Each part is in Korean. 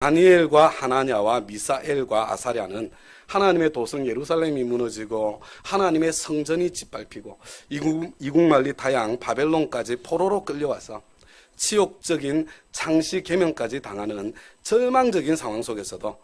다니엘과 하나냐와 미사엘과 아사랴는 하나님의 도성 예루살렘이 무너지고 하나님의 성전이 짓밟히고 이국만리 다양 바벨론까지 포로로 끌려와서 치욕적인 창시 계명까지 당하는 절망적인 상황 속에서도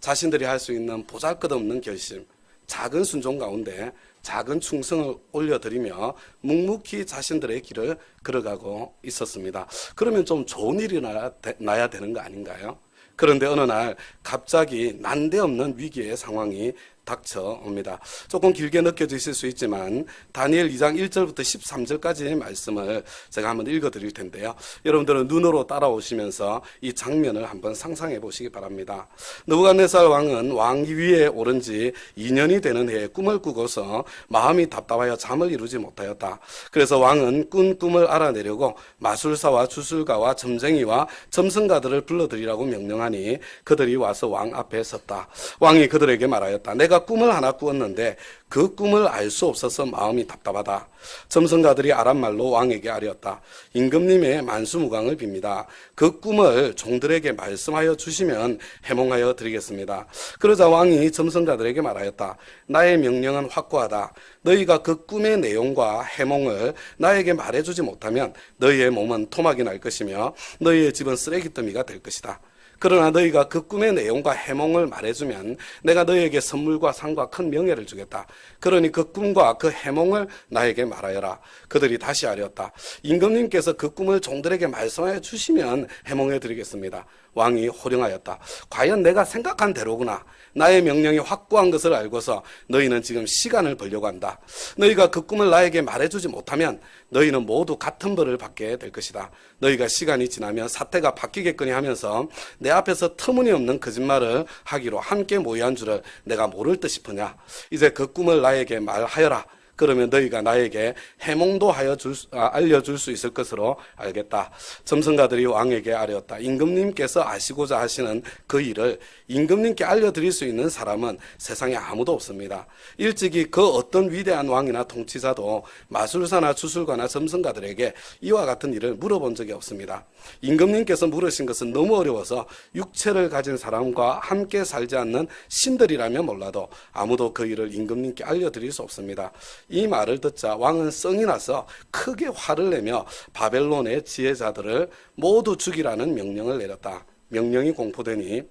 자신들이 할 수 있는 보잘것없는 결심, 작은 순종 가운데 작은 충성을 올려드리며 묵묵히 자신들의 길을 걸어가고 있었습니다. 그러면 좀 좋은 일이 나야 되는 거 아닌가요? 그런데 어느 날 갑자기 난데없는 위기의 상황이 닥쳐옵니다. 조금 길게 느껴지실 수 있지만 다니엘 2장 1절부터 13절까지의 말씀을 제가 한번 읽어드릴 텐데요. 여러분들은 눈으로 따라오시면서 이 장면을 한번 상상해 보시기 바랍니다. 느부갓네살 왕은 왕위에 오른 지 2년이 되는 해에 꿈을 꾸고서 마음이 답답하여 잠을 이루지 못하였다. 그래서 왕은 꾼 꿈을 알아내려고 마술사와 주술가와 점쟁이와 점성가들을 불러들이라고 명령하니 그들이 와서 왕 앞에 섰다. 왕이 그들에게 말하였다. 내가 꿈을 하나 꾸었는데 그 꿈을 알 수 없어서 마음이 답답하다. 점성가들이 아람말로 왕에게 아뢰었다. 임금님의 만수무강을 빕니다. 그 꿈을 종들에게 말씀하여 주시면 해몽하여 드리겠습니다. 그러자 왕이 점성가들에게 말하였다. 나의 명령은 확고하다. 너희가 그 꿈의 내용과 해몽을 나에게 말해주지 못하면 너희의 몸은 토막이 날 것이며 너희의 집은 쓰레기더미가 될 것이다. 그러나 너희가 그 꿈의 내용과 해몽을 말해주면 내가 너희에게 선물과 상과 큰 명예를 주겠다. 그러니 그 꿈과 그 해몽을 나에게 말하여라. 그들이 다시 아뢰었다. 임금님께서 그 꿈을 종들에게 말씀하여 주시면 해몽해 드리겠습니다. 왕이 호령하였다. 과연 내가 생각한 대로구나. 나의 명령이 확고한 것을 알고서 너희는 지금 시간을 벌려고 한다. 너희가 그 꿈을 나에게 말해주지 못하면 너희는 모두 같은 벌을 받게 될 것이다. 너희가 시간이 지나면 사태가 바뀌겠거니 하면서 내 앞에서 터무니없는 거짓말을 하기로 함께 모의한 줄을 내가 모를 듯 싶으냐. 이제 그 꿈을 나에게 말하여라. 그러면 너희가 나에게 해몽도 알려줄 수 있을 것으로 알겠다. 점성가들이 왕에게 아뢰었다. 임금님께서 아시고자 하시는 그 일을 임금님께 알려드릴 수 있는 사람은 세상에 아무도 없습니다. 일찍이 그 어떤 위대한 왕이나 통치자도 마술사나 주술가나 점성가들에게 이와 같은 일을 물어본 적이 없습니다. 임금님께서 물으신 것은 너무 어려워서 육체를 가진 사람과 함께 살지 않는 신들이라면 몰라도 아무도 그 일을 임금님께 알려드릴 수 없습니다. 이 말을 듣자 왕은 성이 나서 크게 화를 내며 바벨론의 지혜자들을 모두 죽이라는 명령을 내렸다. 명령이 공포되니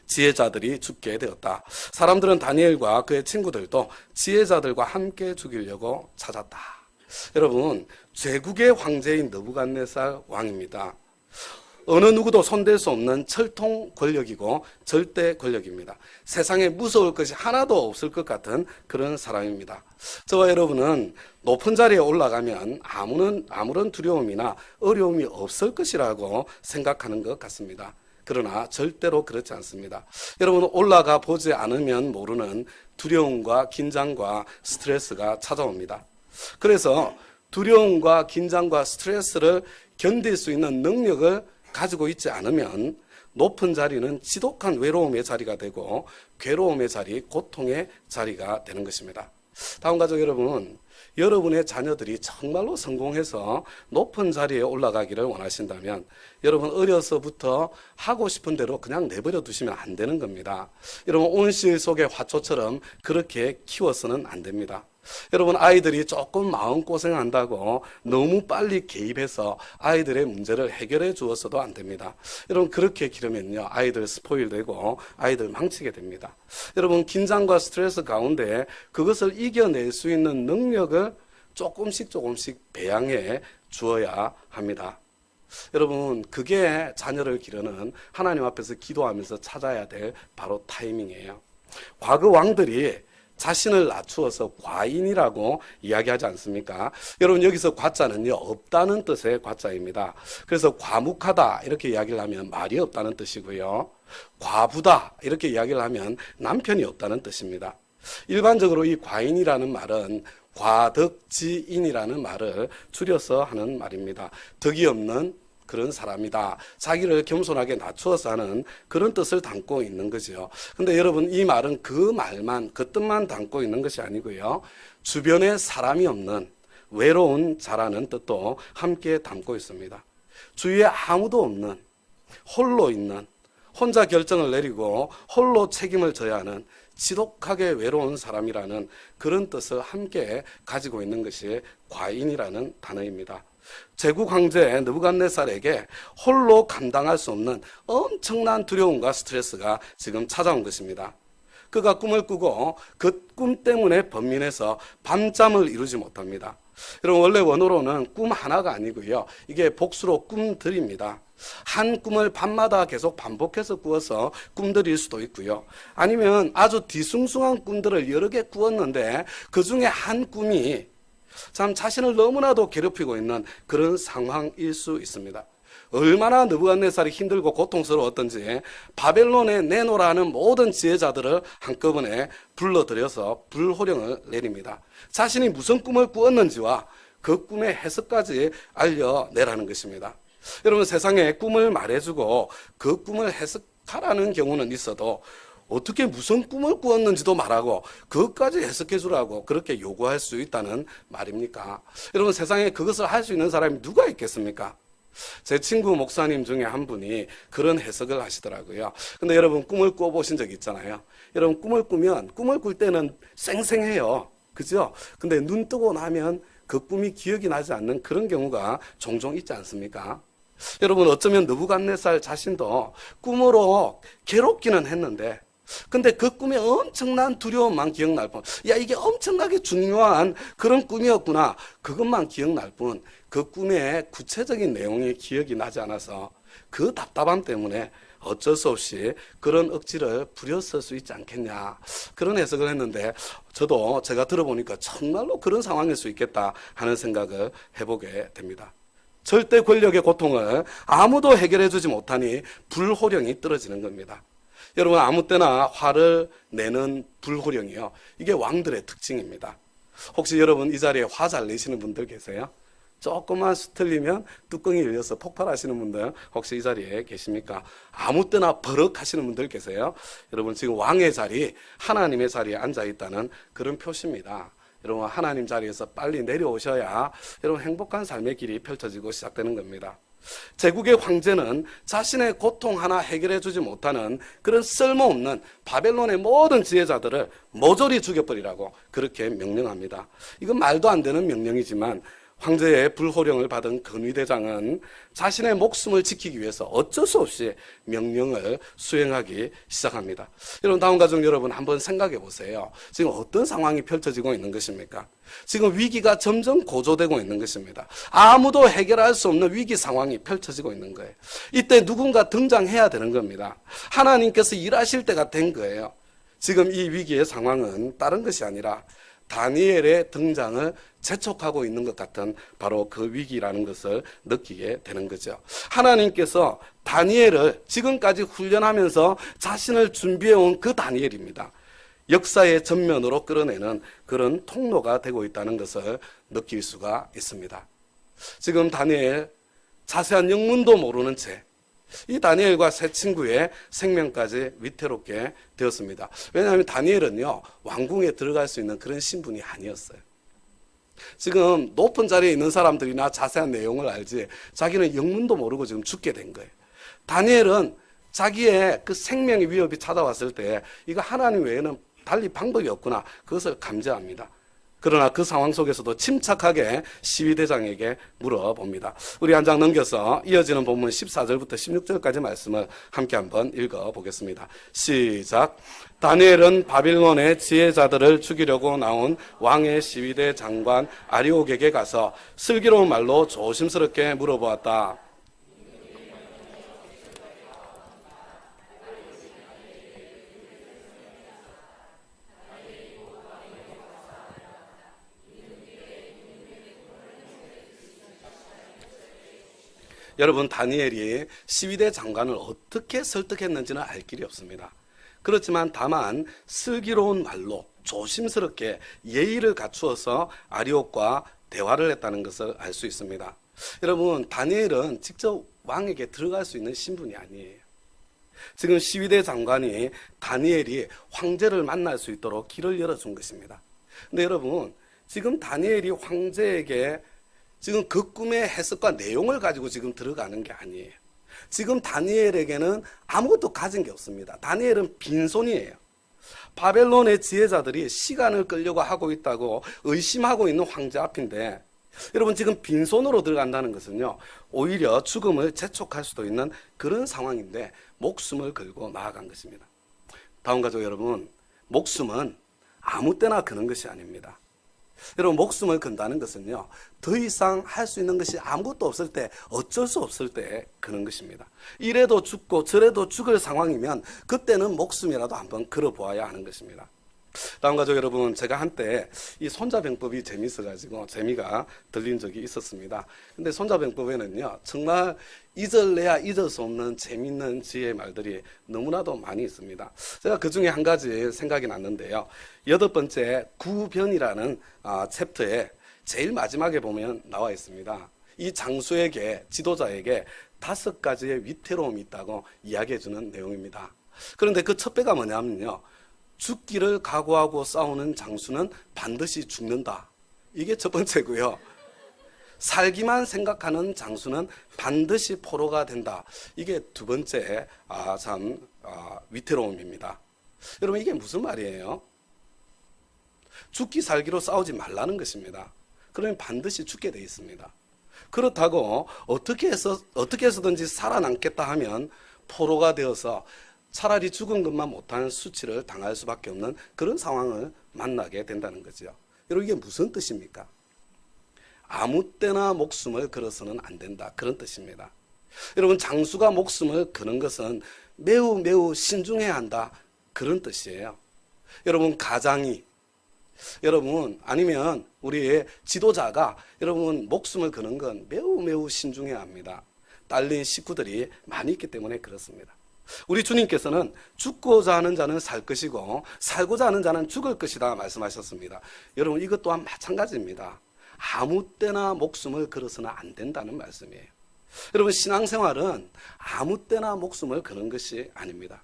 지혜자들이 죽게 되었다. 사람들은 다니엘과 그의 친구들도 지혜자들과 함께 죽이려고 찾았다. 여러분, 제국의 황제인 느부갓네살 왕입니다. 어느 누구도 손댈 수 없는 철통 권력이고 절대 권력입니다. 세상에 무서울 것이 하나도 없을 것 같은 그런 사람입니다. 저와 여러분은 높은 자리에 올라가면 아무런 두려움이나 어려움이 없을 것이라고 생각하는 것 같습니다. 그러나 절대로 그렇지 않습니다. 여러분, 올라가 보지 않으면 모르는 두려움과 긴장과 스트레스가 찾아옵니다. 그래서 두려움과 긴장과 스트레스를 견딜 수 있는 능력을 가지고 있지 않으면 높은 자리는 지독한 외로움의 자리가 되고 괴로움의 자리, 고통의 자리가 되는 것입니다. 다음 가족 여러분, 여러분의 자녀들이 정말로 성공해서 높은 자리에 올라가기를 원하신다면 여러분 어려서부터 하고 싶은 대로 그냥 내버려 두시면 안 되는 겁니다. 여러분 온실 속의 화초처럼 그렇게 키워서는 안 됩니다. 여러분 아이들이 조금 마음고생한다고 너무 빨리 개입해서 아이들의 문제를 해결해 주어서도 안 됩니다. 여러분 그렇게 기르면요 아이들 스포일되고 아이들 망치게 됩니다. 여러분 긴장과 스트레스 가운데 그것을 이겨낼 수 있는 능력을 조금씩 배양해 주어야 합니다. 여러분 그게 자녀를 기르는 하나님 앞에서 기도하면서 찾아야 될 바로 타이밍이에요. 과거 왕들이 자신을 낮추어서 과인이라고 이야기하지 않습니까? 여러분 여기서 과자는요 없다는 뜻의 과자입니다. 그래서 과묵하다 이렇게 이야기를 하면 말이 없다는 뜻이고요. 과부다 이렇게 이야기를 하면 남편이 없다는 뜻입니다. 일반적으로 이 과인이라는 말은 과덕지인이라는 말을 줄여서 하는 말입니다. 덕이 없는 그런 사람이다. 자기를 겸손하게 낮추어서 하는 그런 뜻을 담고 있는 거죠. 근데 여러분 이 말은 그 뜻만 담고 있는 것이 아니고요. 주변에 사람이 없는 외로운 자라는 뜻도 함께 담고 있습니다. 주위에 아무도 없는 홀로 있는 혼자 결정을 내리고 홀로 책임을 져야 하는 지독하게 외로운 사람이라는 그런 뜻을 함께 가지고 있는 것이 과인이라는 단어입니다. 제국 황제 느부갓네살에게 홀로 감당할 수 없는 엄청난 두려움과 스트레스가 지금 찾아온 것입니다. 그가 꿈을 꾸고 그 꿈 때문에 번민해서 밤잠을 이루지 못합니다. 여러분, 원래 원어로는 꿈 하나가 아니고요, 이게 복수로 꿈들입니다. 한 꿈을 밤마다 계속 반복해서 꾸어서 꿈들일 수도 있고요, 아니면 아주 뒤숭숭한 꿈들을 여러 개 꾸었는데 그 중에 한 꿈이 참 자신을 너무나도 괴롭히고 있는 그런 상황일 수 있습니다. 얼마나 느부갓네살이 힘들고 고통스러웠던지 바벨론에 내놓으라는 모든 지혜자들을 한꺼번에 불러들여서 불호령을 내립니다. 자신이 무슨 꿈을 꾸었는지와 그 꿈의 해석까지 알려내라는 것입니다. 여러분, 세상에 꿈을 말해주고 그 꿈을 해석하라는 경우는 있어도 어떻게 무슨 꿈을 꾸었는지도 말하고 그것까지 해석해 주라고 그렇게 요구할 수 있다는 말입니까? 여러분, 세상에 그것을 할 수 있는 사람이 누가 있겠습니까? 제 친구 목사님 중에 한 분이 그런 해석을 하시더라고요. 근데 여러분, 꿈을 꿔보신 적 있잖아요. 여러분, 꿈을 꾸면 꿈을 꿀 때는 쌩쌩해요. 그죠? 근데 눈 뜨고 나면 그 꿈이 기억이 나지 않는 그런 경우가 종종 있지 않습니까? 여러분, 어쩌면 느부갓네살 자신도 꿈으로 괴롭기는 했는데, 근데 그 꿈의 엄청난 두려움만 기억날 뿐, 야, 이게 엄청나게 중요한 그런 꿈이었구나, 그것만 기억날 뿐, 그 꿈의 구체적인 내용이 기억이 나지 않아서 그 답답함 때문에 어쩔 수 없이 그런 억지를 부렸을 수 있지 않겠냐, 그런 해석을 했는데, 저도 제가 들어보니까 정말로 그런 상황일 수 있겠다 하는 생각을 해보게 됩니다. 절대 권력의 고통을 아무도 해결해 주지 못하니 불호령이 떨어지는 겁니다. 여러분, 아무 때나 화를 내는 불호령이요, 이게 왕들의 특징입니다. 혹시 여러분 이 자리에 화 잘 내시는 분들 계세요? 조금만 틀리면 뚜껑이 열려서 폭발하시는 분들 혹시 이 자리에 계십니까? 아무 때나 버럭 하시는 분들 계세요? 여러분, 지금 왕의 자리, 하나님의 자리에 앉아 있다는 그런 표시입니다. 여러분, 하나님 자리에서 빨리 내려오셔야 여러분 행복한 삶의 길이 펼쳐지고 시작되는 겁니다. 제국의 황제는 자신의 고통 하나 해결해 주지 못하는 그런 쓸모없는 바벨론의 모든 지혜자들을 모조리 죽여버리라고 그렇게 명령합니다. 이건 말도 안 되는 명령이지만 황제의 불호령을 받은 근위대장은 자신의 목숨을 지키기 위해서 어쩔 수 없이 명령을 수행하기 시작합니다. 여러분, 다음 가족 여러분 한번 생각해 보세요. 지금 어떤 상황이 펼쳐지고 있는 것입니까? 지금 위기가 점점 고조되고 있는 것입니다. 아무도 해결할 수 없는 위기 상황이 펼쳐지고 있는 거예요. 이때 누군가 등장해야 되는 겁니다. 하나님께서 일하실 때가 된 거예요. 지금 이 위기의 상황은 다른 것이 아니라 다니엘의 등장을 재촉하고 있는 것 같은 바로 그 위기라는 것을 느끼게 되는 거죠. 하나님께서 다니엘을 지금까지 훈련하면서 자신을 준비해온 그 다니엘입니다. 역사의 전면으로 끌어내는 그런 통로가 되고 있다는 것을 느낄 수가 있습니다. 지금 다니엘 자세한 영문도 모르는 채 이 다니엘과 세 친구의 생명까지 위태롭게 되었습니다. 왜냐하면 다니엘은요, 왕궁에 들어갈 수 있는 그런 신분이 아니었어요. 지금 높은 자리에 있는 사람들이나 자세한 내용을 알지 자기는 영문도 모르고 지금 죽게 된 거예요. 다니엘은 자기의 그 생명의 위협이 찾아왔을 때 이거 하나님 외에는 달리 방법이 없구나, 그것을 감지합니다. 그러나 그 상황 속에서도 침착하게 시위대장에게 물어봅니다. 우리 한 장 넘겨서 이어지는 본문 14절부터 16절까지 말씀을 함께 한번 읽어보겠습니다. 시작. 다니엘은 바빌론의 지혜자들을 죽이려고 나온 왕의 시위대 장관 아리옥에게 가서 슬기로운 말로 조심스럽게 물어보았다. 여러분, 다니엘이 시위대 장관을 어떻게 설득했는지는 알 길이 없습니다. 그렇지만 다만 슬기로운 말로 조심스럽게 예의를 갖추어서 아리옥과 대화를 했다는 것을 알 수 있습니다. 여러분, 다니엘은 직접 왕에게 들어갈 수 있는 신분이 아니에요. 지금 시위대 장관이 다니엘이 황제를 만날 수 있도록 길을 열어준 것입니다. 근데 여러분, 지금 다니엘이 황제에게 지금 그 꿈의 해석과 내용을 가지고 지금 들어가는 게 아니에요. 지금 다니엘에게는 아무것도 가진 게 없습니다. 다니엘은 빈손이에요. 바벨론의 지혜자들이 시간을 끌려고 하고 있다고 의심하고 있는 황제 앞인데, 여러분 지금 빈손으로 들어간다는 것은요, 오히려 죽음을 재촉할 수도 있는 그런 상황인데 목숨을 걸고 나아간 것입니다. 다음 가족 여러분, 목숨은 아무 때나 거는 것이 아닙니다. 여러분 목숨을 건다는 것은요, 더 이상 할 수 있는 것이 아무것도 없을 때, 어쩔 수 없을 때 거는 것입니다. 이래도 죽고 저래도 죽을 상황이면 그때는 목숨이라도 한번 걸어보아야 하는 것입니다. 다음 가족 여러분, 제가 한때 이 손자병법이 재미있어가지고 재미가 들린 적이 있었습니다. 근데 손자병법에는요, 정말 잊을래야 잊을 수 없는 재미있는 지혜의 말들이 너무나도 많이 있습니다. 제가 그 중에 한 가지 생각이 났는데요, 8번째 구변이라는 챕터에 제일 마지막에 보면 나와 있습니다. 이 장수에게, 지도자에게 5가지의 위태로움이 있다고 이야기해주는 내용입니다. 그런데 그 첫 배가 뭐냐면요, 죽기를 각오하고 싸우는 장수는 반드시 죽는다. 이게 첫 번째고요. 살기만 생각하는 장수는 반드시 포로가 된다. 이게 두 번째 위태로움입니다. 여러분 이게 무슨 말이에요? 죽기 살기로 싸우지 말라는 것입니다. 그러면 반드시 죽게 돼 있습니다. 그렇다고 어떻게 해서든지 살아남겠다 하면 포로가 되어서 차라리 죽은 것만 못한 수치를 당할 수밖에 없는 그런 상황을 만나게 된다는 거죠. 여러분 이게 무슨 뜻입니까? 아무 때나 목숨을 걸어서는 안 된다, 그런 뜻입니다. 여러분 장수가 목숨을 거는 것은 매우 매우 신중해야 한다, 그런 뜻이에요. 여러분 가장이, 여러분 아니면 우리의 지도자가 여러분 목숨을 거는 건 매우 매우 신중해야 합니다. 딸린 식구들이 많이 있기 때문에 그렇습니다. 우리 주님께서는 죽고자 하는 자는 살 것이고 살고자 하는 자는 죽을 것이다 말씀하셨습니다. 여러분 이것 또한 마찬가지입니다. 아무 때나 목숨을 걸어서는 안 된다는 말씀이에요. 여러분 신앙생활은 아무 때나 목숨을 거는 것이 아닙니다.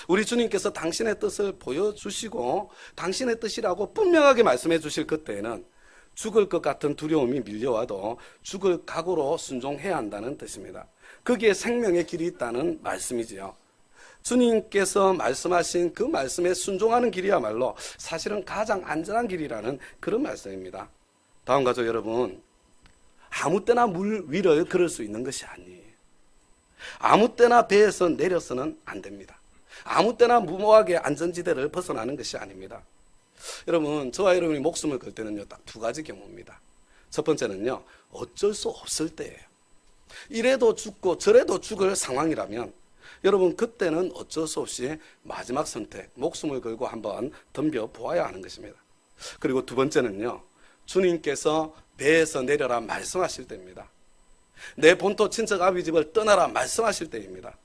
우리 주님께서 당신의 뜻을 보여주시고 당신의 뜻이라고 분명하게 말씀해 주실 그때에는 죽을 것 같은 두려움이 밀려와도 죽을 각오로 순종해야 한다는 뜻입니다. 거기에 생명의 길이 있다는 말씀이지요. 주님께서 말씀하신 그 말씀에 순종하는 길이야말로 사실은 가장 안전한 길이라는 그런 말씀입니다. 다음 가족 여러분, 아무 때나 물 위를 걸을 수 있는 것이 아니에요. 아무 때나 배에서 내려서는 안 됩니다. 아무 때나 무모하게 안전지대를 벗어나는 것이 아닙니다. 여러분 저와 여러분이 목숨을 걸 때는요, 딱 2가지 경우입니다. 첫 번째는요, 어쩔 수 없을 때예요. 이래도 죽고 저래도 죽을 상황이라면 여러분 그때는 어쩔 수 없이 마지막 선택, 목숨을 걸고 한번 덤벼 보아야 하는 것입니다. 그리고 두 번째는요, 주님께서 배에서 내려라 말씀하실 때입니다. 내 본토 친척 아비 집을 떠나라 말씀하실 때입니다.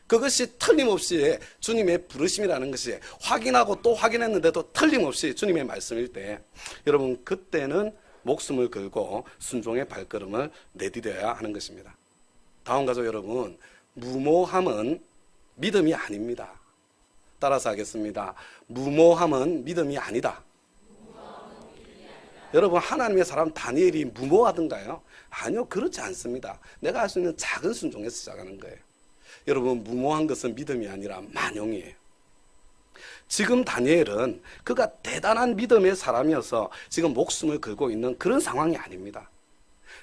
그것이 틀림없이 주님의 부르심이라는 것이 확인하고 또 확인했는데도 틀림없이 주님의 말씀일 때 여러분 그때는 목숨을 걸고 순종의 발걸음을 내디뎌야 하는 것입니다. 다음 가족 여러분, 무모함은 믿음이 아닙니다. 따라서 하겠습니다. 무모함은 믿음이 아니다. 여러분 하나님의 사람 다니엘이 무모하던가요? 아니요, 그렇지 않습니다. 내가 할 수 있는 작은 순종에서 시작하는 거예요. 여러분 무모한 것은 믿음이 아니라 만용이에요. 지금 다니엘은 그가 대단한 믿음의 사람이어서 지금 목숨을 걸고 있는 그런 상황이 아닙니다.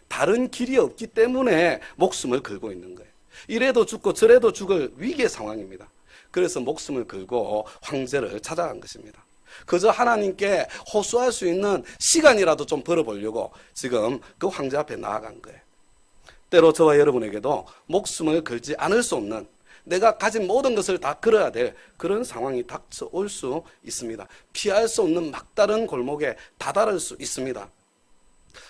다른 길이 없기 때문에 목숨을 걸고 있는 거예요. 이래도 죽고 저래도 죽을 위기의 상황입니다. 그래서 목숨을 걸고 황제를 찾아간 것입니다. 그저 하나님께 호소할 수 있는 시간이라도 좀 벌어보려고 지금 그 황제 앞에 나아간 거예요. 때로 저와 여러분에게도 목숨을 걸지 않을 수 없는, 내가 가진 모든 것을 다 걸어야 될 그런 상황이 닥쳐올 수 있습니다. 피할 수 없는 막다른 골목에 다다를 수 있습니다.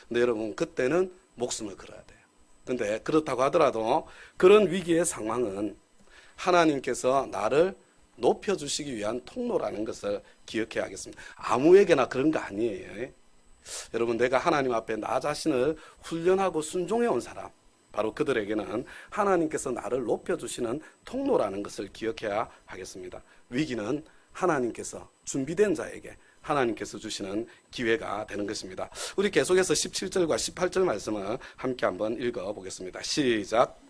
근데 여러분 그때는 목숨을 걸어야 돼요. 근데 그렇다고 하더라도 그런 위기의 상황은 하나님께서 나를 높여주시기 위한 통로라는 것을 기억해야 하겠습니다. 아무에게나 그런 거 아니에요. 여러분 내가 하나님 앞에 나 자신을 훈련하고 순종해 온 사람, 바로 그들에게는 하나님께서 나를 높여주시는 통로라는 것을 기억해야 하겠습니다. 위기는 하나님께서 준비된 자에게 하나님께서 주시는 기회가 되는 것입니다. 우리 계속해서 17절과 18절 말씀을 함께 한번 읽어보겠습니다. 시작.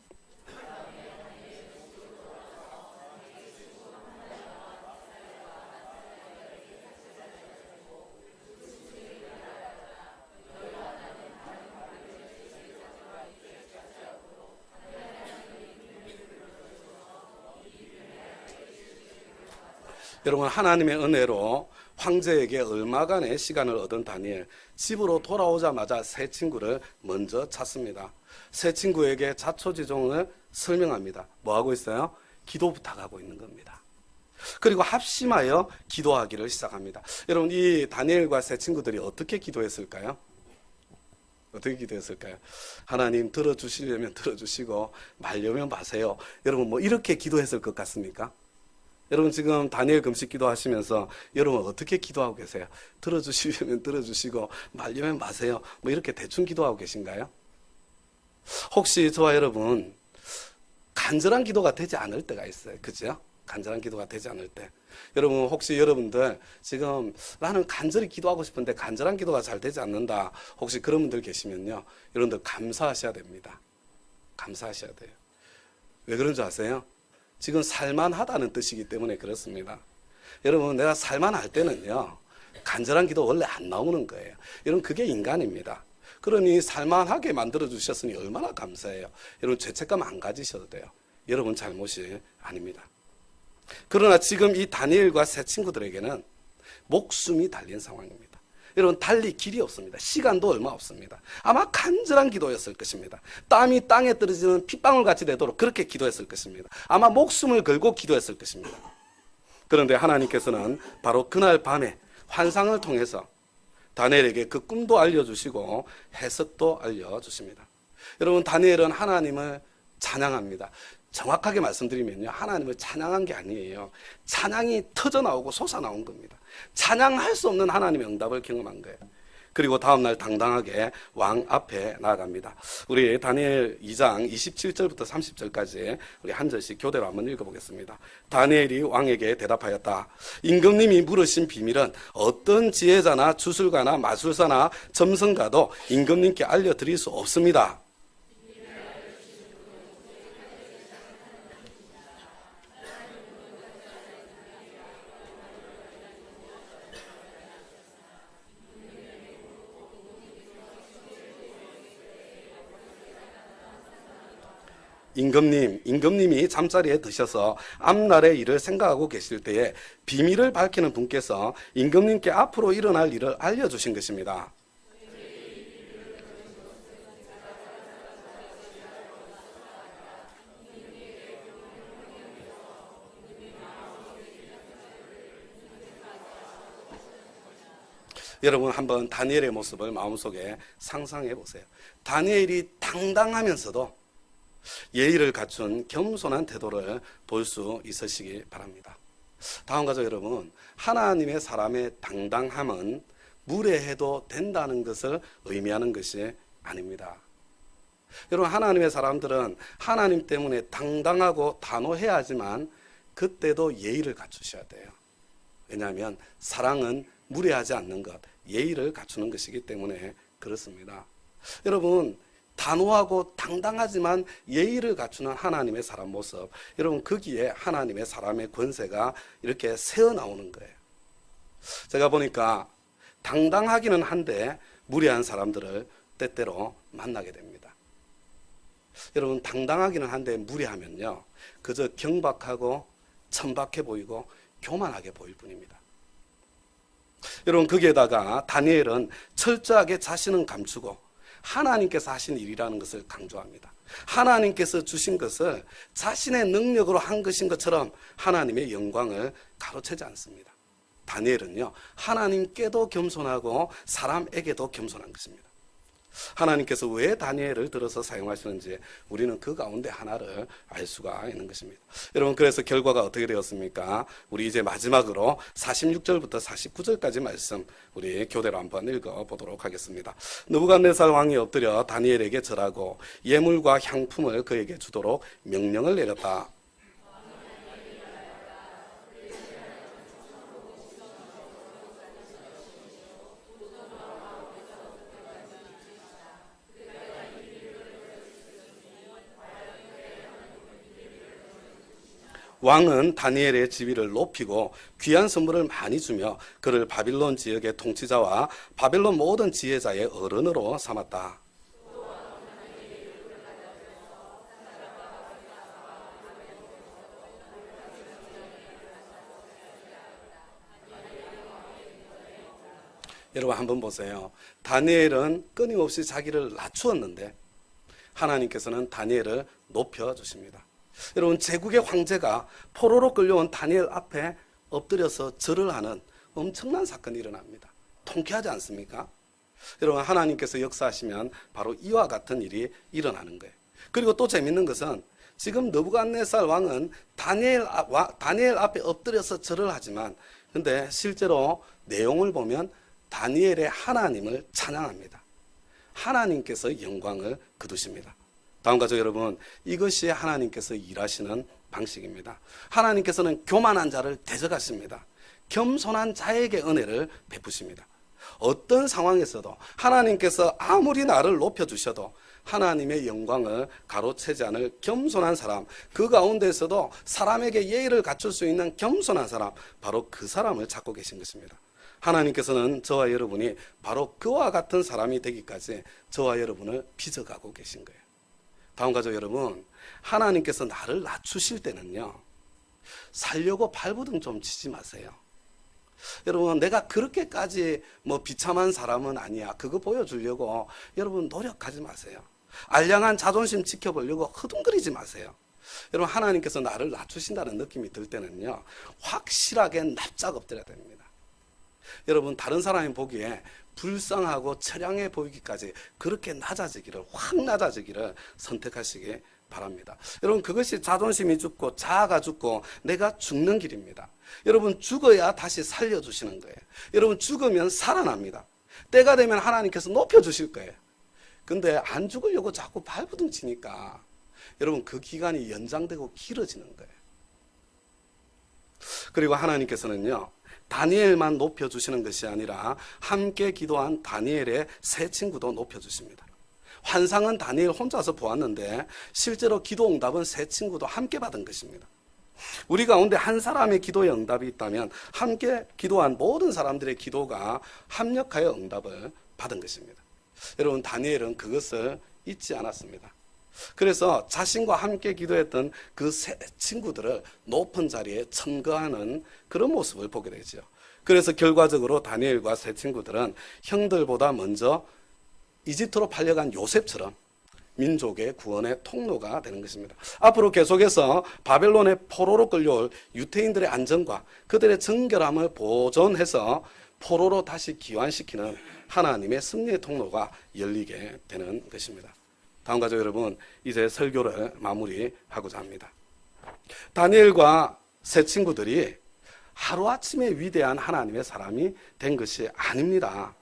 여러분, 하나님의 은혜로 황제에게 얼마간의 시간을 얻은 다니엘, 집으로 돌아오자마자 새 친구를 먼저 찾습니다. 새 친구에게 자초지종을 설명합니다. 뭐 하고 있어요? 기도 부탁하고 있는 겁니다. 그리고 합심하여 기도하기를 시작합니다. 여러분, 이 다니엘과 새 친구들이 어떻게 기도했을까요? 어떻게 기도했을까요? 하나님 들어주시려면 들어주시고 말려면 마세요. 여러분, 뭐 이렇게 기도했을 것 같습니까? 여러분, 지금 다니엘 금식 기도하시면서 여러분 어떻게 기도하고 계세요? 들어주시려면 들어주시고 말려면 마세요. 뭐 이렇게 대충 기도하고 계신가요? 혹시 저와 여러분 간절한 기도가 되지 않을 때가 있어요. 그죠? 간절한 기도가 되지 않을 때. 여러분, 혹시 여러분들 지금 나는 간절히 기도하고 싶은데 간절한 기도가 잘 되지 않는다. 혹시 그런 분들 계시면요, 여러분들 감사하셔야 됩니다. 감사하셔야 돼요. 왜 그런 줄 아세요? 지금 살만하다는 뜻이기 때문에 그렇습니다. 여러분, 내가 살만할 때는요, 간절한 기도 원래 안 나오는 거예요. 여러분, 그게 인간입니다. 그러니 살만하게 만들어 주셨으니 얼마나 감사해요. 여러분, 죄책감 안 가지셔도 돼요. 여러분 잘못이 아닙니다. 그러나 지금 이 다니엘과 새 친구들에게는 목숨이 달린 상황입니다. 여러분, 달릴 길이 없습니다. 시간도 얼마 없습니다. 아마 간절한 기도였을 것입니다. 땀이 땅에 떨어지는 핏방울 같이 되도록 그렇게 기도했을 것입니다. 아마 목숨을 걸고 기도했을 것입니다. 그런데 하나님께서는 바로 그날 밤에 환상을 통해서 다니엘에게 그 꿈도 알려주시고 해석도 알려주십니다. 여러분, 다니엘은 하나님을 찬양합니다. 정확하게 말씀드리면요, 하나님을 찬양한 게 아니에요. 찬양이 터져나오고 솟아나온 겁니다. 찬양할 수 없는 하나님의 응답을 경험한 거예요. 그리고 다음날 당당하게 왕 앞에 나아갑니다. 우리 다니엘 2장 27절부터 30절까지 우리 한 절씩 교대로 한번 읽어보겠습니다. 다니엘이 왕에게 대답하였다. 임금님이 물으신 비밀은 어떤 지혜자나 주술가나 마술사나 점성가도 임금님께 알려드릴 수 없습니다. 임금님이 잠자리에 드셔서 앞날의 일을 생각하고 계실 때에 비밀을 밝히는 분께서 임금님께 앞으로 일어날 일을 알려주신 것입니다. 여러분, 한번 다니엘의 모습을 마음속에 상상해 보세요. 다니엘이 당당하면서도 예의를 갖춘 겸손한 태도를 볼 수 있으시기 바랍니다. 다음과 같이 여러분, 하나님의 사람의 당당함은 무례해도 된다는 것을 의미하는 것이 아닙니다. 여러분, 하나님의 사람들은 하나님 때문에 당당하고 단호해야 하지만 그때도 예의를 갖추셔야 돼요. 왜냐하면 사랑은 무례하지 않는 것, 예의를 갖추는 것이기 때문에 그렇습니다. 여러분, 단호하고 당당하지만 예의를 갖추는 하나님의 사람 모습, 여러분, 거기에 하나님의 사람의 권세가 이렇게 새어나오는 거예요. 제가 보니까 당당하기는 한데 무례한 사람들을 때때로 만나게 됩니다. 여러분, 당당하기는 한데 무례하면요, 그저 경박하고 천박해 보이고 교만하게 보일 뿐입니다. 여러분, 거기에다가 다니엘은 철저하게 자신은 감추고 하나님께서 하신 일이라는 것을 강조합니다. 하나님께서 주신 것을 자신의 능력으로 한 것인 것처럼 하나님의 영광을 가로채지 않습니다. 다니엘은요, 하나님께도 겸손하고 사람에게도 겸손한 것입니다. 하나님께서 왜 다니엘을 들어서 사용하시는지 우리는 그 가운데 하나를 알 수가 있는 것입니다. 여러분, 그래서 결과가 어떻게 되었습니까? 우리 이제 마지막으로 46절부터 49절까지 말씀 우리 교대로 한번 읽어보도록 하겠습니다. 느부갓네살 왕이 엎드려 다니엘에게 절하고 예물과 향품을 그에게 주도록 명령을 내렸다. 왕은 다니엘의 지위를 높이고 귀한 선물을 많이 주며 그를 바빌론 지역의 통치자와 바벨론 모든 지혜자의 어른으로 삼았다. 여러분 한번 보세요. 다니엘은 끊임없이 자기를 낮추었는데 하나님께서는 다니엘을 높여주십니다. 여러분 제국의 황제가 포로로 끌려온 다니엘 앞에 엎드려서 절을 하는 엄청난 사건이 일어납니다. 통쾌하지 않습니까? 여러분 하나님께서 역사하시면 바로 이와 같은 일이 일어나는 거예요. 그리고 또 재밌는 것은 지금 느부갓네살 왕은 다니엘 앞에 엎드려서 절을 하지만 근데 실제로 내용을 보면 다니엘의 하나님을 찬양합니다. 하나님께서 영광을 거두십니다. 다음과 같이 여러분 이것이 하나님께서 일하시는 방식입니다. 하나님께서는 교만한 자를 대적하십니다. 겸손한 자에게 은혜를 베푸십니다. 어떤 상황에서도 하나님께서 아무리 나를 높여주셔도 하나님의 영광을 가로채지 않을 겸손한 사람, 그 가운데서도 사람에게 예의를 갖출 수 있는 겸손한 사람, 바로 그 사람을 찾고 계신 것입니다. 하나님께서는 저와 여러분이 바로 그와 같은 사람이 되기까지 저와 여러분을 빚어가고 계신 거예요. 다음 가족 여러분, 하나님께서 나를 낮추실 때는요, 살려고 발버둥 좀 치지 마세요. 여러분 내가 그렇게까지 비참한 사람은 아니야, 그거 보여주려고 여러분 노력하지 마세요. 알량한 자존심 지켜보려고 허둥거리지 마세요. 여러분 하나님께서 나를 낮추신다는 느낌이 들 때는요, 확실하게 납작 엎드려야 됩니다. 여러분 다른 사람이 보기에 불쌍하고 처량해 보이기까지 그렇게 낮아지기를, 확 낮아지기를 선택하시기 바랍니다. 여러분 그것이 자존심이 죽고 자아가 죽고 내가 죽는 길입니다. 여러분 죽어야 다시 살려주시는 거예요. 여러분 죽으면 살아납니다. 때가 되면 하나님께서 높여주실 거예요. 근데 안 죽으려고 자꾸 발버둥 치니까 여러분 그 기간이 연장되고 길어지는 거예요. 그리고 하나님께서는요, 다니엘만 높여주시는 것이 아니라 함께 기도한 다니엘의 세 친구도 높여주십니다. 환상은 다니엘 혼자서 보았는데 실제로 기도 응답은 세 친구도 함께 받은 것입니다. 우리 가운데 한 사람의 기도의 응답이 있다면 함께 기도한 모든 사람들의 기도가 합력하여 응답을 받은 것입니다. 여러분 다니엘은 그것을 잊지 않았습니다. 그래서 자신과 함께 기도했던 그 세 친구들을 높은 자리에 첨거하는 그런 모습을 보게 되죠. 그래서 결과적으로 다니엘과 세 친구들은 형들보다 먼저 이집트로 팔려간 요셉처럼 민족의 구원의 통로가 되는 것입니다. 앞으로 계속해서 바벨론의 포로로 끌려올 유대인들의 안전과 그들의 정결함을 보존해서 포로로 다시 귀환시키는 하나님의 승리의 통로가 열리게 되는 것입니다. 다음 가족 여러분, 이제 설교를 마무리하고자 합니다. 다니엘과 세 친구들이 하루아침에 위대한 하나님의 사람이 된 것이 아닙니다.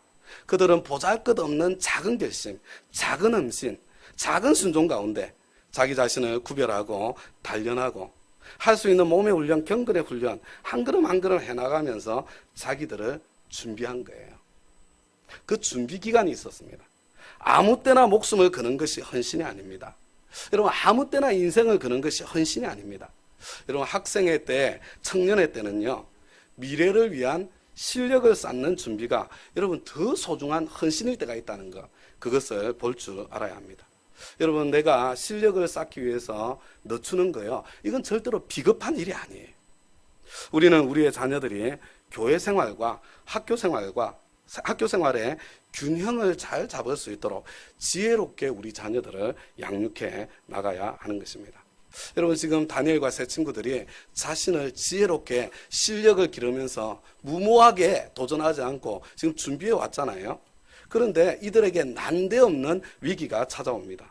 그들은 보잘것없는 작은 결심, 작은 음신, 작은 순종 가운데 자기 자신을 구별하고 단련하고 할 수 있는 몸의 훈련, 경건의 훈련 한 걸음 한 걸음 해나가면서 자기들을 준비한 거예요. 그 준비 기간이 있었습니다. 아무 때나 목숨을 거는 것이 헌신이 아닙니다. 여러분 아무 때나 인생을 거는 것이 헌신이 아닙니다. 여러분 학생회 때, 청년회 때는요, 미래를 위한 실력을 쌓는 준비가 여러분 더 소중한 헌신일 때가 있다는 것, 그것을 볼 줄 알아야 합니다. 여러분 내가 실력을 쌓기 위해서 늦추는 거요, 이건 절대로 비겁한 일이 아니에요. 우리는 우리의 자녀들이 교회 생활과 학교 생활의 균형을 잘 잡을 수 있도록 지혜롭게 우리 자녀들을 양육해 나가야 하는 것입니다. 여러분 지금 다니엘과 세 친구들이 자신을 지혜롭게 실력을 기르면서 무모하게 도전하지 않고 지금 준비해 왔잖아요. 그런데 이들에게 난데없는 위기가 찾아옵니다.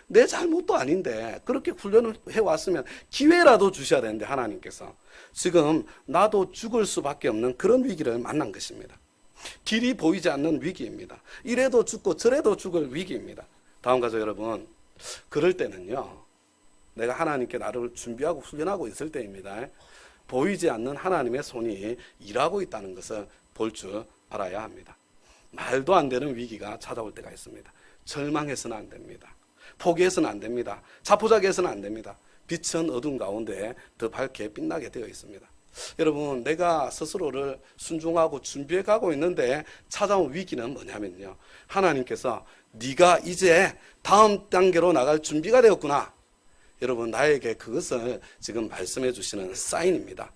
내 잘못도 아닌데 그렇게 훈련을 해왔으면 기회라도 주셔야 되는데 하나님께서 지금 나도 죽을 수밖에 없는 그런 위기를 만난 것입니다. 길이 보이지 않는 위기입니다. 이래도 죽고 저래도 죽을 위기입니다. 다음 가족 여러분, 그럴 때는요, 내가 하나님께 나를 준비하고 훈련하고 있을 때입니다. 보이지 않는 하나님의 손이 일하고 있다는 것을 볼 줄 알아야 합니다. 말도 안 되는 위기가 찾아올 때가 있습니다. 절망해서는 안 됩니다. 포기해서는 안 됩니다. 자포자기해서는 안 됩니다. 빛은 어둠 가운데 더 밝게 빛나게 되어 있습니다. 여러분 내가 스스로를 순종하고 준비해 가고 있는데 찾아온 위기는 뭐냐면요, 하나님께서 네가 이제 다음 단계로 나갈 준비가 되었구나, 여러분 나에게 그것을 지금 말씀해 주시는 사인입니다.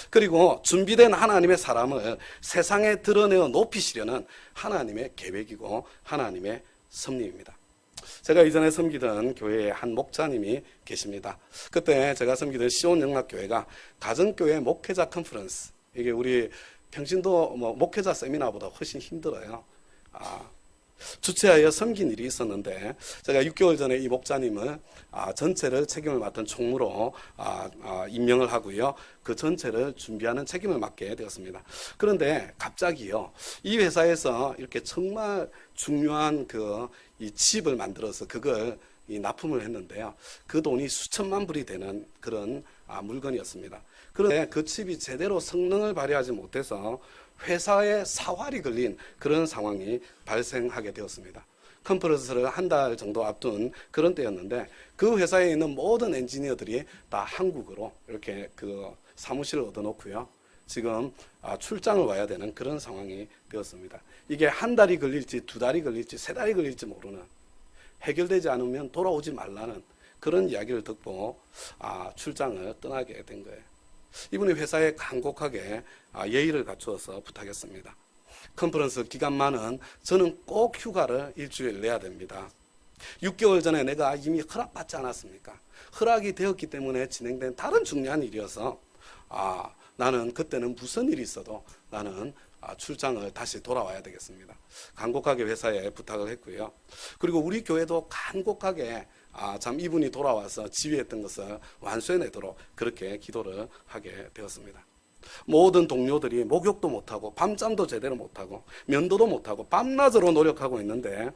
그리고 준비된 하나님의 사람을 세상에 드러내어 높이시려는 하나님의 계획이고 하나님의 섭리입니다. 제가 이전에 섬기던 교회에 한 목자님이 계십니다. 그때 제가 섬기던 시온영락교회가 가정교회 목회자 컨퍼런스, 이게 우리 평신도 목회자 세미나보다 훨씬 힘들어요. 주최하여 섬긴 일이 있었는데, 제가 6개월 전에 이 목자님을 전체를 책임을 맡은 총무로 임명을 하고요, 그 전체를 준비하는 책임을 맡게 되었습니다. 그런데 갑자기요, 이 회사에서 이렇게 정말 중요한 이 칩을 만들어서 그걸 납품을 했는데요, 그 돈이 수천만 불이 되는 그런 물건이었습니다. 그런데 그 칩이 제대로 성능을 발휘하지 못해서 회사에 사활이 걸린 그런 상황이 발생하게 되었습니다. 컨퍼런스를 한 달 정도 앞둔 그런 때였는데, 그 회사에 있는 모든 엔지니어들이 다 한국으로 이렇게 그 사무실을 얻어놓고요, 지금 출장을 와야 되는 그런 상황이 되었습니다. 이게 한 달이 걸릴지 두 달이 걸릴지 세 달이 걸릴지 모르는, 해결되지 않으면 돌아오지 말라는 그런 이야기를 듣고 출장을 떠나게 된 거예요. 이분이 회사에 간곡하게 예의를 갖추어서 부탁했습니다. 컨퍼런스 기간만은 저는 꼭 휴가를 일주일 내야 됩니다. 6개월 전에 내가 이미 허락받지 않았습니까? 허락이 되었기 때문에 진행된 다른 중요한 일이어서 나는 그때는 무슨 일이 있어도 나는 출장을 다시 돌아와야 되겠습니다. 간곡하게 회사에 부탁을 했고요. 그리고 우리 교회도 간곡하게 참 이분이 돌아와서 지휘했던 것을 완수해내도록 그렇게 기도를 하게 되었습니다. 모든 동료들이 목욕도 못하고 밤잠도 제대로 못하고 면도도 못하고 밤낮으로 노력하고 있는데,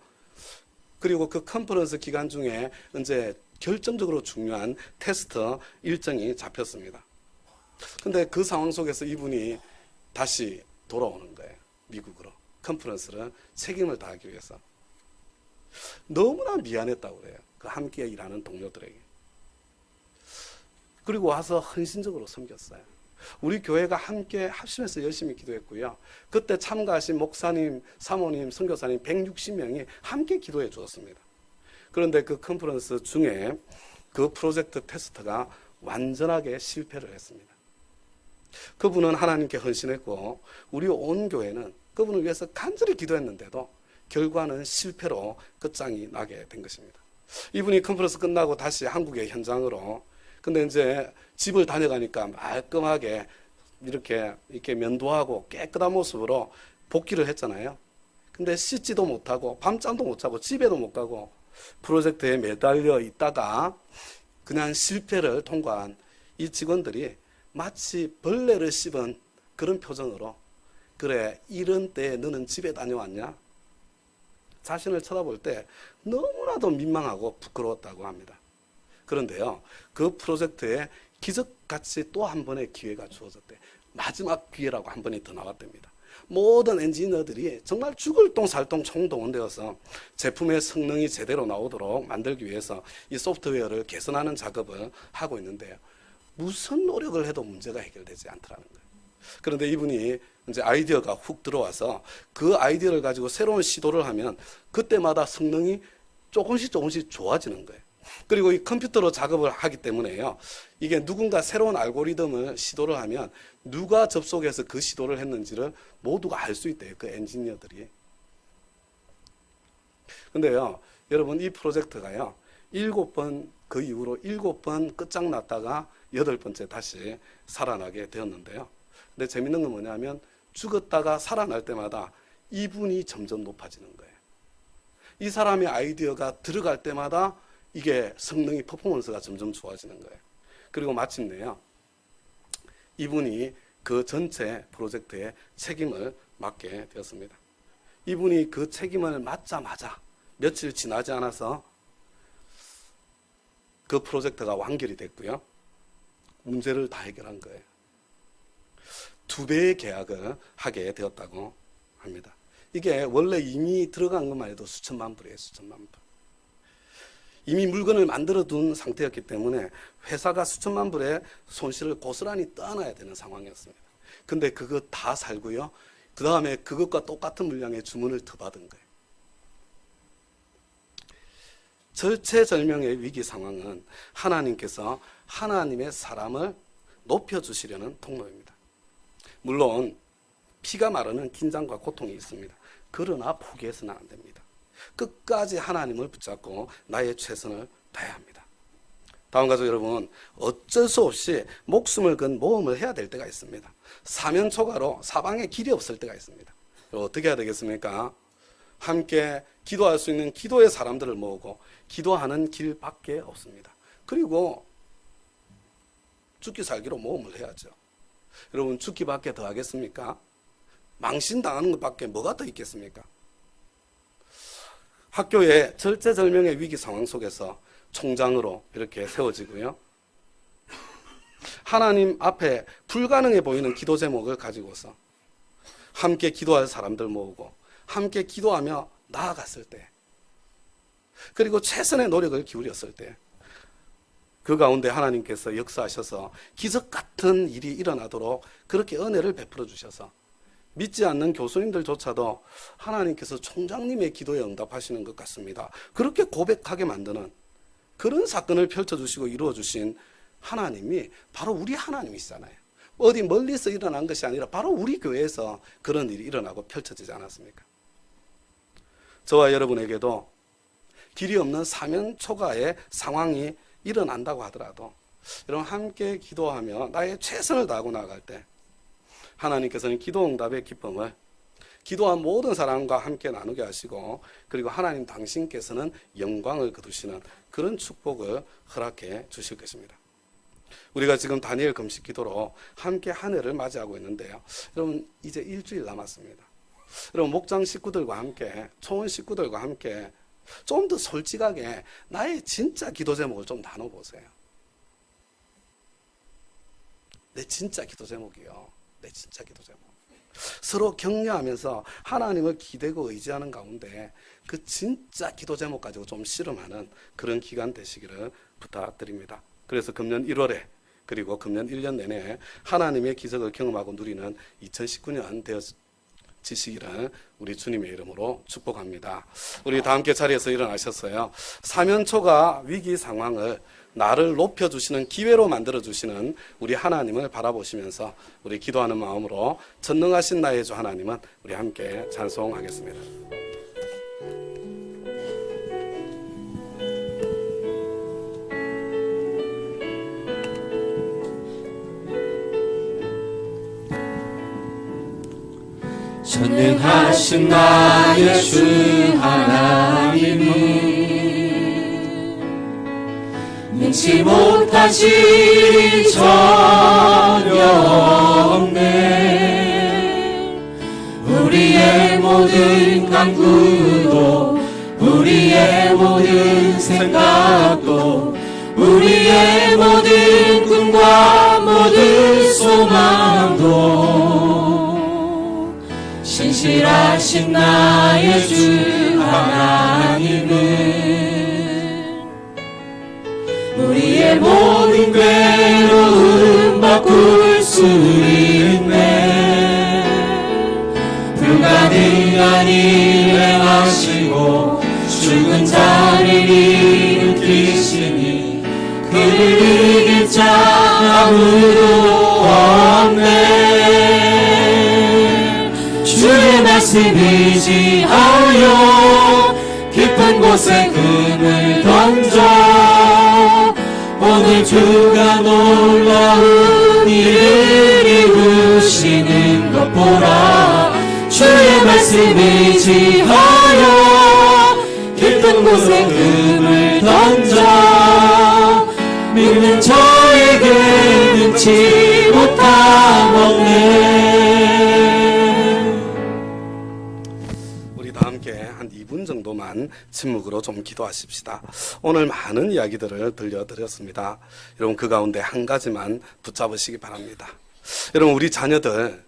그리고 그 컨퍼런스 기간 중에 이제 결정적으로 중요한 테스트 일정이 잡혔습니다. 근데 그 상황 속에서 이분이 다시 돌아오는 거예요. 미국으로. 컨퍼런스를 책임을 다하기 위해서. 너무나 미안했다고 그래요. 그 함께 일하는 동료들에게. 그리고 와서 헌신적으로 섬겼어요. 우리 교회가 함께 합심해서 열심히 기도했고요. 그때 참가하신 목사님, 사모님, 선교사님 160명이 함께 기도해 주었습니다. 그런데 그 컨퍼런스 중에 그 프로젝트 테스트가 완전하게 실패를 했습니다. 그분은 하나님께 헌신했고 우리 온 교회는 그분을 위해서 간절히 기도했는데도 결과는 실패로 끝장이 나게 된 것입니다. 이분이 컨퍼런스 끝나고 다시 한국의 현장으로, 근데 이제 집을 다녀가니까 말끔하게 이렇게 면도하고 깨끗한 모습으로 복귀를 했잖아요. 근데 씻지도 못하고 밤잠도 못 자고 집에도 못 가고 프로젝트에 매달려 있다가 그냥 실패를 통과한 이 직원들이 마치 벌레를 씹은 그런 표정으로, 그래 이런 때에 너는 집에 다녀왔냐? 자신을 쳐다볼 때 너무나도 민망하고 부끄러웠다고 합니다. 그런데요, 그 프로젝트에 기적같이 또 한 번의 기회가 주어졌대. 마지막 기회라고 한 번이 더 나왔답니다. 모든 엔지니어들이 정말 죽을 똥 살똥 총동원되어서 제품의 성능이 제대로 나오도록 만들기 위해서 이 소프트웨어를 개선하는 작업을 하고 있는데요, 무슨 노력을 해도 문제가 해결되지 않더라는 거예요. 그런데 이분이 이제 아이디어가 훅 들어와서 그 아이디어를 가지고 새로운 시도를 하면 그때마다 성능이 조금씩 좋아지는 거예요. 그리고 이 컴퓨터로 작업을 하기 때문에요, 이게 누군가 새로운 알고리즘을 시도를 하면 누가 접속해서 그 시도를 했는지를 모두가 알 수 있대요, 그 엔지니어들이. 근데요, 여러분, 이 프로젝트가요 7번, 그 이후로 7번 끝장났다가 8번째 다시 살아나게 되었는데요. 근데 재밌는 건 뭐냐면 죽었다가 살아날 때마다 이분이 점점 높아지는 거예요. 이 사람의 아이디어가 들어갈 때마다 이게 성능이, 퍼포먼스가 점점 좋아지는 거예요. 그리고 마침내요, 이분이 그 전체 프로젝트의 책임을 맡게 되었습니다. 이분이 그 책임을 맡자마자 며칠 지나지 않아서 그 프로젝트가 완결이 됐고요, 문제를 다 해결한 거예요. 2배의 계약을 하게 되었다고 합니다. 이게 원래 이미 들어간 것만 해도 수천만 불이에요, 수천만 불. 이미 물건을 만들어 둔 상태였기 때문에 회사가 수천만 불의 손실을 고스란히 떠안아야 되는 상황이었습니다. 근데 그거 다 살고요, 그 다음에 그것과 똑같은 물량의 주문을 더 받은 거예요. 절체절명의 위기 상황은 하나님께서 하나님의 사람을 높여주시려는 통로입니다. 물론 피가 마르는 긴장과 고통이 있습니다. 그러나 포기해서는 안 됩니다. 끝까지 하나님을 붙잡고 나의 최선을 다해야 합니다. 다음 가족 여러분, 어쩔 수 없이 목숨을 건 모험을 해야 될 때가 있습니다. 사면초가로 사방에 길이 없을 때가 있습니다. 어떻게 해야 되겠습니까? 함께 기도할 수 있는 기도의 사람들을 모으고 기도하는 길밖에 없습니다. 그리고 죽기 살기로 모험을 해야죠. 여러분, 죽기밖에 더 하겠습니까? 망신당하는 것밖에 뭐가 더 있겠습니까? 학교의 절체절명의 위기 상황 속에서 총장으로 이렇게 세워지고요. 하나님 앞에 불가능해 보이는 기도 제목을 가지고서 함께 기도할 사람들 모으고 함께 기도하며 나아갔을 때, 그리고 최선의 노력을 기울였을 때, 그 가운데 하나님께서 역사하셔서 기적 같은 일이 일어나도록 그렇게 은혜를 베풀어 주셔서 믿지 않는 교수님들조차도 하나님께서 총장님의 기도에 응답하시는 것 같습니다, 그렇게 고백하게 만드는 그런 사건을 펼쳐주시고 이루어주신 하나님이 바로 우리 하나님이시잖아요. 어디 멀리서 일어난 것이 아니라 바로 우리 교회에서 그런 일이 일어나고 펼쳐지지 않았습니까? 저와 여러분에게도 길이 없는 사면초가의 상황이 일어난다고 하더라도 여러분 함께 기도하며 나의 최선을 다하고 나아갈 때 하나님께서는 기도 응답의 기쁨을 기도한 모든 사람과 함께 나누게 하시고, 그리고 하나님 당신께서는 영광을 거두시는 그런 축복을 허락해 주실 것입니다. 우리가 지금 다니엘 금식 기도로 함께 한 해를 맞이하고 있는데요. 여러분, 이제 일주일 남았습니다. 여러분, 목장 식구들과 함께, 초원 식구들과 함께 좀 더 솔직하게 나의 진짜 기도 제목을 좀 나눠보세요. 내 진짜 기도 제목이요. 내 진짜 기도 제목. 서로 격려하면서 하나님을 기대고 의지하는 가운데 그 진짜 기도 제목 가지고 좀 씨름하는 그런 기간 되시기를 부탁드립니다. 그래서 금년 1월에 그리고 금년 1년 내내 하나님의 기적을 경험하고 누리는 2019년 되어지시기를 우리 주님의 이름으로 축복합니다. 우리 다 함께 자리에서 일어나셨어요. 사면초가 위기 상황을 나를 높여주시는 기회로 만들어주시는 우리 하나님을 바라보시면서 우리 기도하는 마음으로 전능하신 나의 주 하나님은 우리 함께 찬송하겠습니다. 전능하신 나의 주 하나님은 능치 못하신 일이 전혀 없네. 우리의 모든 간구도 우리의 모든 생각도 우리의 모든 꿈과 모든 소망도 신실하신 나의 주 하나님은 우리의 모든 괴로움 바꿀 수 있네. 불가능한 일 행하시고 죽은 자를 일으키시니 그를 이길 자 아무도 없네. 주의 말씀 의지하여 깊은 곳에 금을 던져 오늘 주가 놀라운 일을 이루시는 것 보라. 주의 말씀 의지하여 깊은 곳에 금을 던져 믿는 저에게 능치 못함 없네. 우리 다 함께 한 2분 정도만 침묵으로 좀 기도하십시다. 오늘 많은 이야기들을 들려드렸습니다. 여러분, 그 가운데 한 가지만 붙잡으시기 바랍니다. 여러분, 우리 자녀들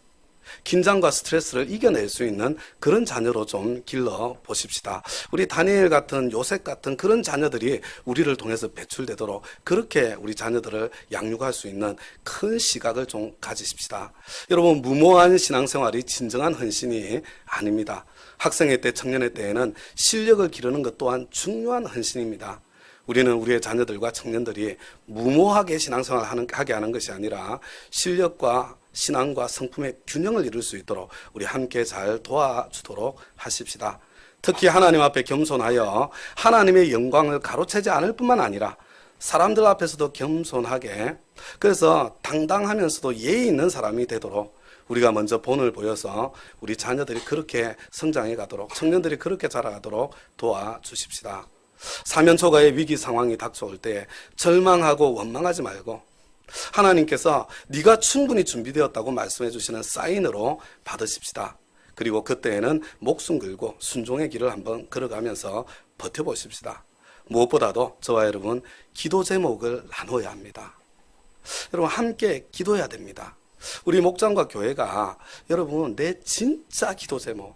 긴장과 스트레스를 이겨낼 수 있는 그런 자녀로 좀 길러 보십시다. 우리 다니엘 같은, 요셉 같은 그런 자녀들이 우리를 통해서 배출되도록 그렇게 우리 자녀들을 양육할 수 있는 큰 시각을 좀 가지십시다. 여러분, 무모한 신앙생활이 진정한 헌신이 아닙니다. 학생의 때, 청년의 때에는 실력을 기르는 것 또한 중요한 헌신입니다. 우리는 우리의 자녀들과 청년들이 무모하게 신앙생활을 하게 하는 것이 아니라 실력과 신앙과 성품의 균형을 이룰 수 있도록 우리 함께 잘 도와주도록 하십시다. 특히 하나님 앞에 겸손하여 하나님의 영광을 가로채지 않을 뿐만 아니라 사람들 앞에서도 겸손하게, 그래서 당당하면서도 예의 있는 사람이 되도록 우리가 먼저 본을 보여서 우리 자녀들이 그렇게 성장해 가도록, 청년들이 그렇게 자라가도록 도와주십시다. 사면초가의 위기 상황이 닥쳐올 때 절망하고 원망하지 말고 하나님께서 네가 충분히 준비되었다고 말씀해 주시는 사인으로 받으십시다. 그리고 그때에는 목숨 걸고 순종의 길을 한번 걸어가면서 버텨보십시다. 무엇보다도 저와 여러분 기도 제목을 나눠야 합니다. 여러분 함께 기도해야 됩니다. 우리 목장과 교회가 여러분 내 진짜 기도 제목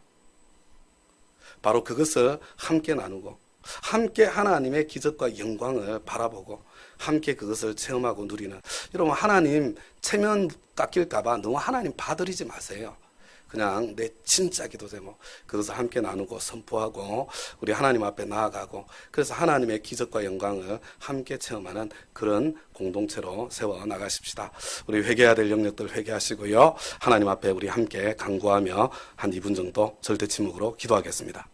바로 그것을 함께 나누고 함께 하나님의 기적과 영광을 바라보고 함께 그것을 체험하고 누리는, 여러분 하나님 체면 깎일까 봐 너무 하나님 받들이지 마세요. 그냥 내 진짜 기도 제목 그것을 함께 나누고 선포하고 우리 하나님 앞에 나아가고, 그래서 하나님의 기적과 영광을 함께 체험하는 그런 공동체로 세워 나가십시다. 우리 회개해야 될 영역들 회개하시고요, 하나님 앞에 우리 함께 간구하며 한 2분 정도 절대 침묵으로 기도하겠습니다.